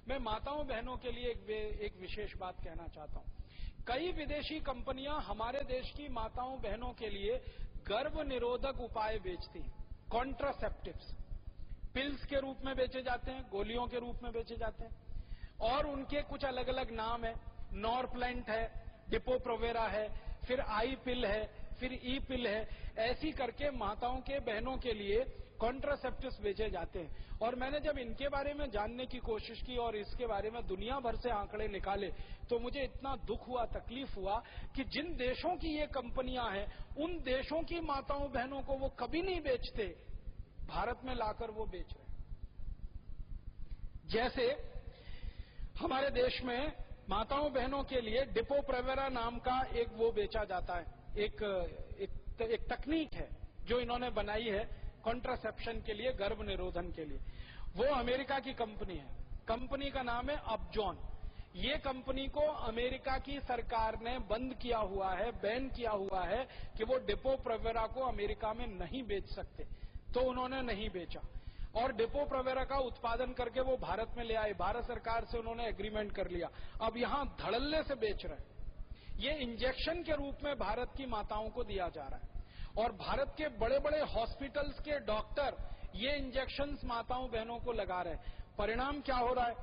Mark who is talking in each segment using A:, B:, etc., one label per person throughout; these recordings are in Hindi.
A: मैं माताओं बहनों के लिए एक विशेष बात कहना चाहता हूं। कई विदेशी कंपनियां हमारे देश की माताओं बहनों के लिए गर्भ निरोधक उपाय बेचती हैं। कॉन्ट्रासेप्टिव्स पिल्स के रूप में बेचे जाते हैं, गोलियों के रूप में बेचे जाते हैं, और उनके कुछ अलग अलग नाम है। नॉरप्लेंट है, डिपो-प्रोवेरा है, फिर आई पिल है, फिर ई पिल है। ऐसी करके माताओं के बहनों के लिए कॉन्ट्रासेप्टिव्स बेचे जाते हैं। और मैंने जब इनके बारे में जानने की कोशिश की और इसके बारे में दुनिया भर से आंकड़े निकाले तो मुझे इतना दुख हुआ, तकलीफ हुआ कि जिन देशों की ये कंपनियां हैं उन देशों की माताओं बहनों को वो कभी नहीं बेचते, भारत में लाकर वो बेच रहे हैं। जैसे हमारे देश में माताओं बहनों के लिए डिपो-प्रोवेरा नाम का एक वो बेचा जाता है, एक तकनीक है जो इन्होंने बनाई है कॉन्ट्रासेप्शन के लिए, गर्भ निरोधन के लिए। वो अमेरिका की कंपनी है। कंपनी का नाम है अपजॉन। ये कंपनी को अमेरिका की सरकार ने बंद किया हुआ है, बैन किया हुआ है कि वो डिपो-प्रोवेरा को अमेरिका में नहीं बेच सकते, तो उन्होंने नहीं बेचा। और डिपो-प्रोवेरा का उत्पादन करके वो भारत में ले आए। भारत सरकार से उन्होंने एग्रीमेंट कर लिया, अब यहां धड़ल्ले से बेच रहे हैं। ये इंजेक्शन के रूप में भारत की माताओं को दिया जा रहा है और भारत के बड़े बड़े हॉस्पिटल्स के डॉक्टर ये इंजेक्शंस माताओं बहनों को लगा रहे हैं। परिणाम क्या हो रहा है?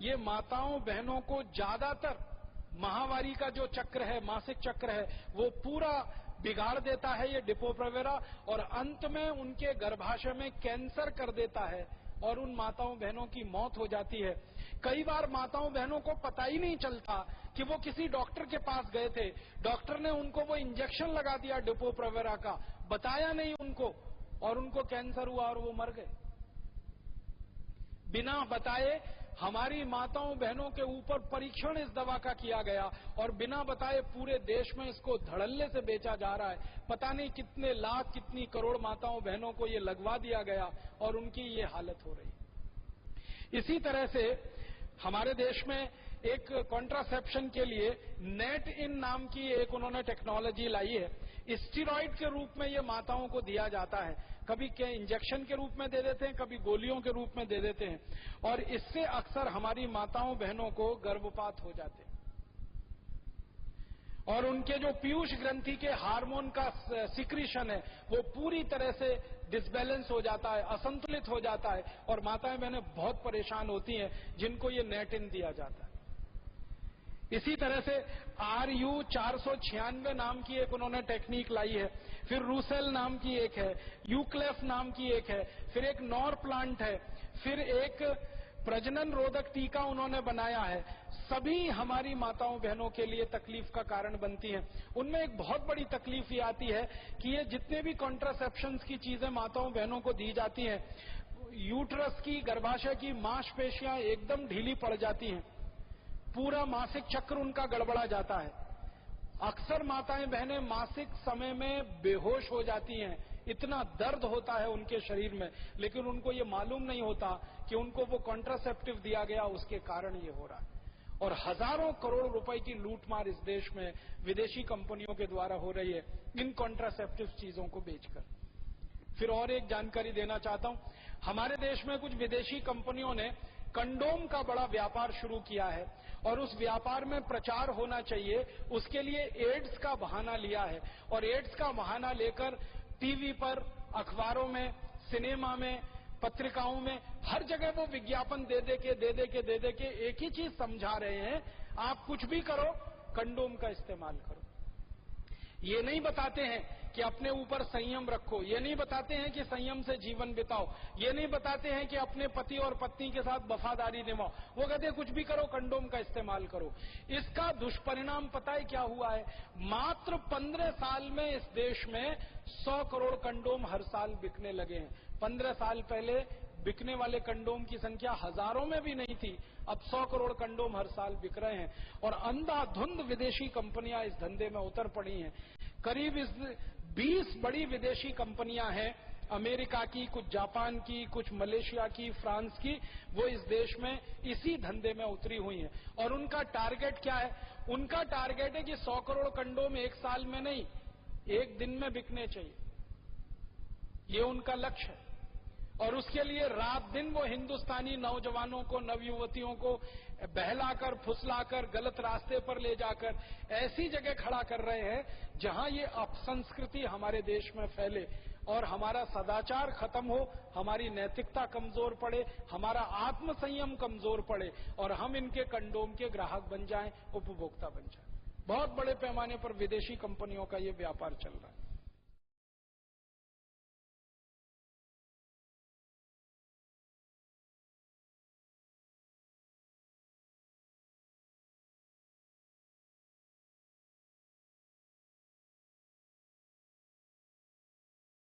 A: ये माताओं बहनों को ज्यादातर माहवारी का जो चक्र है, मासिक चक्र है, वो पूरा बिगाड़ देता है ये डिपो-प्रोवेरा, और अंत में उनके गर्भाशय में कैंसर कर देता है और उन माताओं बहनों की मौत हो जाती है। कई बार माताओं बहनों को पता ही नहीं चलता कि वो किसी डॉक्टर के पास गए थे, डॉक्टर ने उनको वो इंजेक्शन लगा दिया डिपो-प्रोवेरा का, बताया नहीं उनको, और उनको कैंसर हुआ और वो मर गए। बिना बताए हमारी माताओं बहनों के ऊपर परीक्षण इस दवा का किया गया और बिना बताए पूरे देश में इसको धड़ल्ले से बेचा जा रहा है। पता नहीं कितने लाख, कितनी करोड़ माताओं बहनों को ये लगवा दिया गया और उनकी ये हालत हो रही। इसी तरह से हमारे देश में एक कॉन्ट्रासेप्शन के लिए नेट इन नाम की एक उन्होंने टेक्नोलॉजी लाई है। स्टीरॉइड के रूप में ये माताओं को दिया जाता है, कभी क्या इंजेक्शन के रूप में दे देते हैं, कभी गोलियों के रूप में दे देते हैं, और इससे अक्सर हमारी माताओं बहनों को गर्भपात हो जाते हैं और उनके जो पीयूष ग्रंथि के हार्मोन का सिक्रीशन है वो पूरी तरह से डिसबैलेंस हो जाता है, असंतुलित हो जाता है, और माताएं बहनें बहुत परेशान होती हैं जिनको ये नेट इन दिया जाता है। इसी तरह से RU 496 नाम की एक उन्होंने टेक्निक लाई है, फिर रूसेल नाम की एक है, यूक्लेफ नाम की एक है, फिर एक नॉर प्लांट है, फिर एक प्रजनन रोधक टीका उन्होंने बनाया है। सभी हमारी माताओं बहनों के लिए तकलीफ का कारण बनती हैं। उनमें एक बहुत बड़ी तकलीफ ये आती है कि ये जितने भी कॉन्ट्रासेप्शंस की चीजें माताओं बहनों को दी जाती हैं, यूट्रस की, गर्भाशय की मांसपेशियां एकदम ढीली पड़ जाती हैं, पूरा मासिक चक्र उनका गड़बड़ा जाता है। अक्सर माताएं बहनें मासिक समय में बेहोश हो जाती हैं, इतना दर्द होता है उनके शरीर में, लेकिन उनको ये मालूम नहीं होता कि उनको वो कॉन्ट्रासेप्टिव दिया गया, उसके कारण ये हो रहा है। और हजारों करोड़ रुपए की लूटमार इस देश में विदेशी कंपनियों के द्वारा हो रही है इन कॉन्ट्रासेप्टिव चीजों को बेचकर। फिर और एक जानकारी देना चाहता हूं, हमारे देश में कुछ विदेशी कंपनियों ने कंडोम का बड़ा व्यापार शुरू किया है और उस व्यापार में प्रचार होना चाहिए, उसके लिए एड्स का बहाना लिया है और एड्स का बहाना लेकर टीवी पर, अखबारों में, सिनेमा में, पत्रिकाओं में, हर जगह वो विज्ञापन दे दे के एक ही चीज समझा रहे हैं, आप कुछ भी करो, कंडोम का इस्तेमाल करो। ये नहीं बताते हैं कि अपने ऊपर संयम रखो, ये नहीं बताते हैं कि संयम से जीवन बिताओ, ये नहीं बताते हैं कि अपने पति और पत्नी के साथ वफादारी निभाओ। वो कहते हैं कुछ भी करो, कंडोम का इस्तेमाल करो। इसका दुष्परिणाम पता है क्या हुआ है? मात्र 15 साल में इस देश में 100 करोड़ कंडोम हर साल बिकने लगे हैं। 15 साल पहले बिकने वाले कंडोम की संख्या हजारों में भी नहीं थी, अब 100 करोड़ कंडोम हर साल बिक रहे हैं और अंधाधुंध विदेशी कंपनियां इस धंधे में उतर पड़ी हैं। करीब 20 बड़ी विदेशी कंपनियां हैं, अमेरिका की, कुछ जापान की, कुछ मलेशिया की, फ्रांस की, वो इस देश में इसी धंधे में उतरी हुई हैं। और उनका टारगेट क्या है? उनका टारगेट है कि 100 करोड़ कंडोम एक साल में नहीं, एक दिन में बिकने चाहिए, ये उनका लक्ष्य है। और उसके लिए रात दिन वो हिंदुस्तानी नौजवानों को, नवयुवतियों को बहलाकर, फुसलाकर, गलत रास्ते पर ले जाकर ऐसी जगह खड़ा कर रहे हैं जहां ये अपसंस्कृति हमारे देश में फैले और हमारा सदाचार खत्म हो, हमारी नैतिकता कमजोर पड़े, हमारा आत्मसंयम कमजोर पड़े और हम इनके कंडोम के ग्राहक बन जाएं, उपभोक्ता बन जाएं। बहुत बड़े पैमाने पर विदेशी कंपनियों का ये व्यापार चल रहा है।